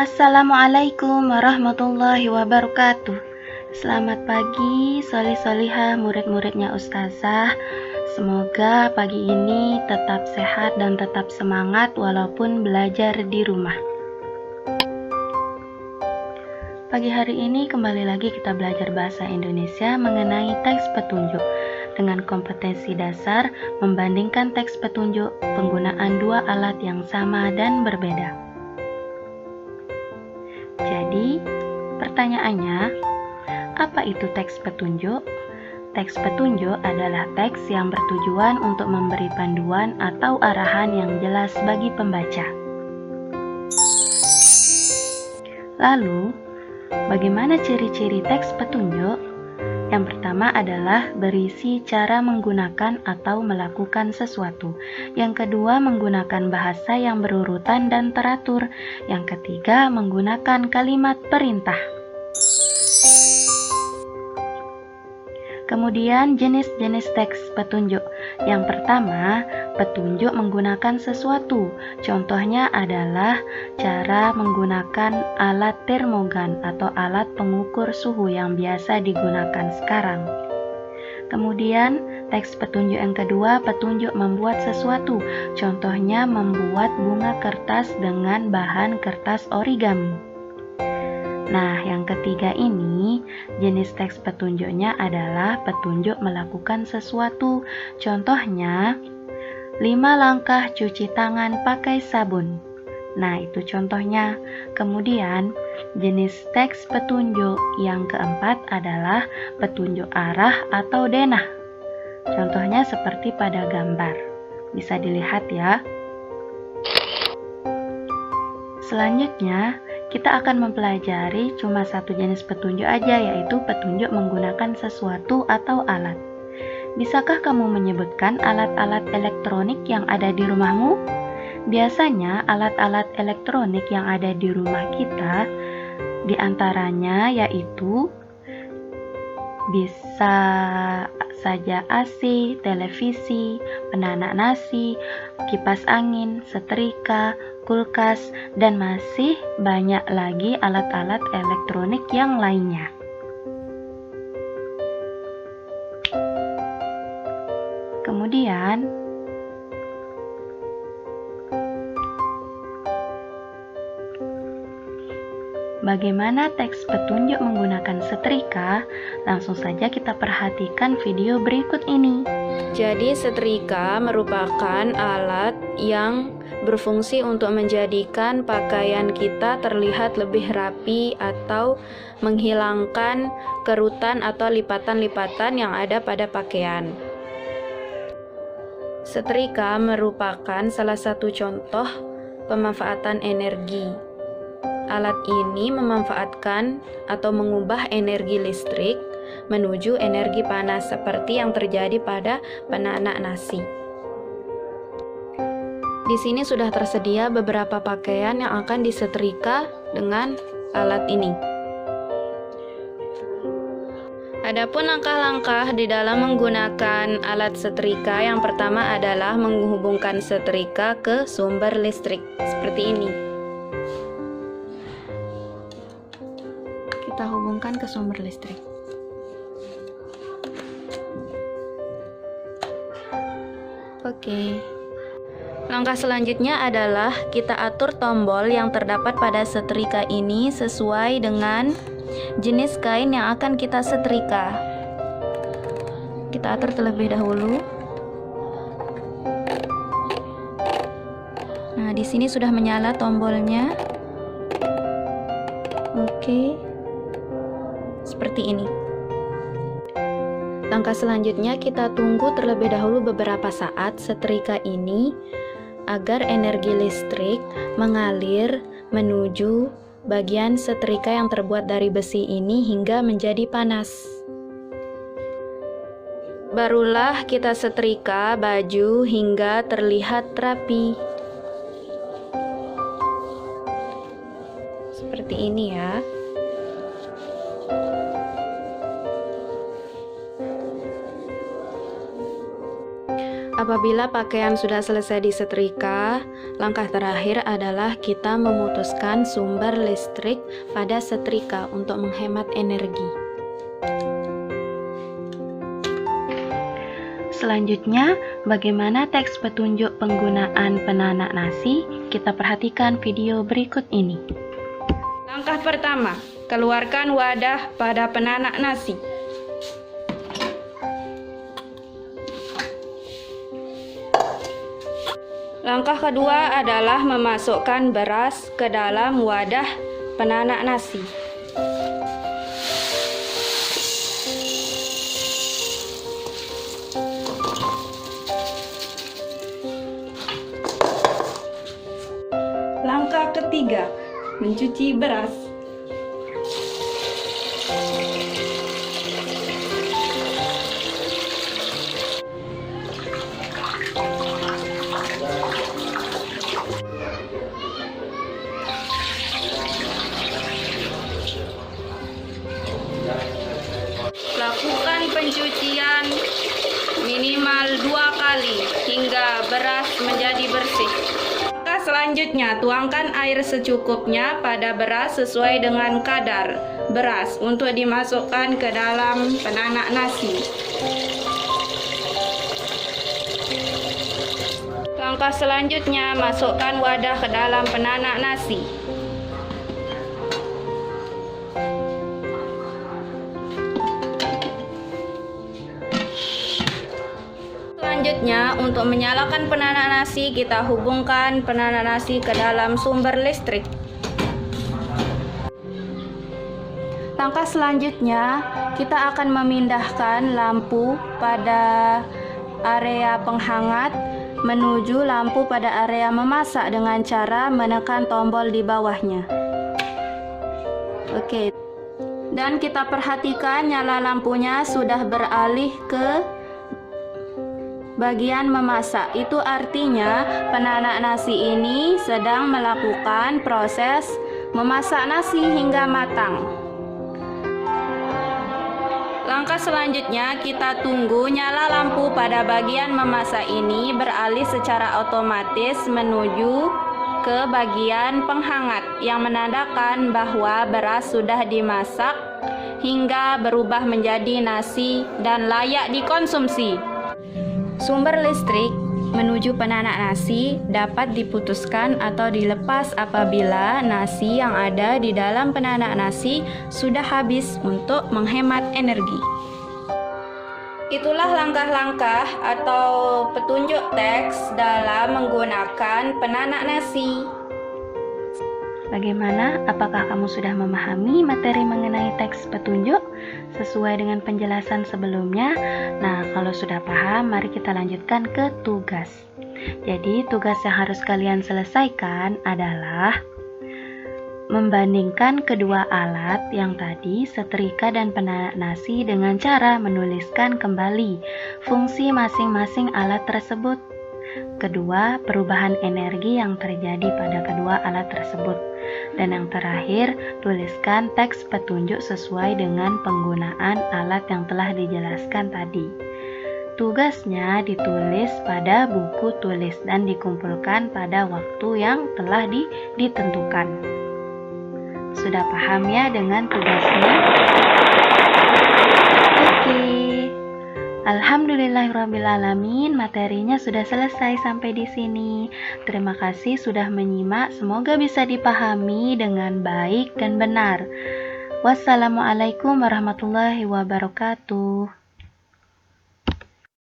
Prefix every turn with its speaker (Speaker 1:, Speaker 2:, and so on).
Speaker 1: Assalamualaikum warahmatullahi wabarakatuh. Selamat pagi, solih-solihah murid-muridnya Ustazah. Semoga pagi ini tetap sehat dan tetap semangat walaupun belajar di rumah. Pagi hari ini kembali lagi kita belajar bahasa Indonesia mengenai teks petunjuk dengan kompetensi dasar membandingkan teks petunjuk penggunaan dua alat yang sama dan berbeda. Jadi, pertanyaannya, apa itu teks petunjuk? Teks petunjuk adalah teks yang bertujuan untuk memberi panduan atau arahan yang jelas bagi pembaca. Lalu, bagaimana ciri-ciri teks petunjuk? Yang pertama adalah berisi cara menggunakan atau melakukan sesuatu. Yang kedua, menggunakan bahasa yang berurutan dan teratur. Yang ketiga, menggunakan kalimat perintah. Kemudian jenis-jenis teks petunjuk. Yang pertama, petunjuk menggunakan sesuatu. Contohnya adalah cara menggunakan alat termogan atau alat pengukur suhu yang biasa digunakan sekarang. Kemudian, teks petunjuk yang kedua, petunjuk membuat sesuatu. Contohnya membuat bunga kertas dengan bahan kertas origami. Nah, yang ketiga ini, jenis teks petunjuknya adalah petunjuk melakukan sesuatu. Contohnya, 5 langkah cuci tangan pakai sabun. Nah, itu contohnya. Kemudian, jenis teks petunjuk yang keempat adalah petunjuk arah atau denah. Contohnya seperti pada gambar. Bisa dilihat ya. Selanjutnya, kita akan mempelajari cuma satu jenis petunjuk aja, yaitu petunjuk menggunakan sesuatu atau alat. Bisakah kamu menyebutkan alat-alat elektronik yang ada di rumahmu? Biasanya alat-alat elektronik yang ada di rumah kita diantaranya yaitu bisa saja AC, televisi, penanak nasi, kipas angin, setrika, kulkas, dan masih banyak lagi alat-alat elektronik yang lainnya. Kemudian, bagaimana teks petunjuk menggunakan setrika? Langsung saja kita perhatikan video berikut ini.
Speaker 2: Jadi setrika merupakan alat yang berfungsi untuk menjadikan pakaian kita terlihat lebih rapi atau menghilangkan kerutan atau lipatan-lipatan yang ada pada pakaian. Setrika merupakan salah satu contoh pemanfaatan energi. Alat ini memanfaatkan atau mengubah energi listrik menuju energi panas seperti yang terjadi pada penanak nasi. Di sini sudah tersedia beberapa pakaian yang akan disetrika dengan alat ini. Adapun langkah-langkah di dalam menggunakan alat setrika, yang pertama adalah menghubungkan setrika ke sumber listrik seperti ini. Kita hubungkan ke sumber listrik. Oke. Langkah selanjutnya adalah kita atur tombol yang terdapat pada setrika ini sesuai dengan jenis kain yang akan kita setrika. Kita atur terlebih dahulu. Nah, di sini sudah menyala tombolnya. Oke. Seperti ini. Langkah selanjutnya kita tunggu terlebih dahulu beberapa saat setrika ini agar energi listrik mengalir menuju bagian setrika yang terbuat dari besi ini hingga menjadi panas. Barulah kita setrika baju hingga terlihat rapi. Seperti ini ya. Apabila pakaian sudah selesai disetrika, Langkah terakhir adalah kita memutuskan sumber listrik pada setrika untuk menghemat energi.
Speaker 1: Selanjutnya, bagaimana teks petunjuk penggunaan penanak nasi? Kita perhatikan video berikut ini.
Speaker 2: Langkah pertama, keluarkan wadah pada penanak nasi. Langkah kedua adalah memasukkan beras ke dalam wadah penanak nasi. Langkah ketiga, mencuci beras. Lakukan pencucian minimal 2 kali hingga beras menjadi bersih. Langkah selanjutnya, tuangkan air secukupnya pada beras sesuai dengan kadar beras untuk dimasukkan ke dalam penanak nasi. Langkah selanjutnya, masukkan wadah ke dalam penanak nasi. Selanjutnya, untuk menyalakan penanak nasi, kita hubungkan penanak nasi ke dalam sumber listrik. Langkah selanjutnya, kita akan memindahkan lampu pada area penghangat menuju lampu pada area memasak dengan cara menekan tombol di bawahnya. Oke. Dan kita perhatikan nyala lampunya sudah beralih ke bagian memasak. Itu artinya penanak nasi ini sedang melakukan proses memasak nasi hingga matang. Langkah selanjutnya, kita tunggu nyala lampu pada bagian memasak ini beralih secara otomatis menuju ke bagian penghangat yang menandakan bahwa beras sudah dimasak hingga berubah menjadi nasi dan layak dikonsumsi. Sumber listrik menuju penanak nasi dapat diputuskan atau dilepas apabila nasi yang ada di dalam penanak nasi sudah habis untuk menghemat energi. Itulah langkah-langkah atau petunjuk teks dalam menggunakan penanak nasi.
Speaker 1: Bagaimana? Apakah kamu sudah memahami materi mengenai teks petunjuk sesuai dengan penjelasan sebelumnya? Nah, kalau sudah paham, mari kita lanjutkan ke tugas. Jadi, tugas yang harus kalian selesaikan adalah membandingkan kedua alat yang tadi, setrika dan penanak nasi, dengan cara menuliskan kembali fungsi masing-masing alat tersebut. Kedua, perubahan energi yang terjadi pada kedua alat tersebut. Dan yang terakhir, tuliskan teks petunjuk sesuai dengan penggunaan alat yang telah dijelaskan tadi. Tugasnya ditulis pada buku tulis dan dikumpulkan pada waktu yang telah ditentukan. Sudah paham ya dengan tugasnya? Oke. Alhamdulillahirrabbilalamin, materinya sudah selesai sampai di sini. Terima kasih sudah menyimak, semoga bisa dipahami dengan baik dan benar. Wassalamualaikum warahmatullahi wabarakatuh.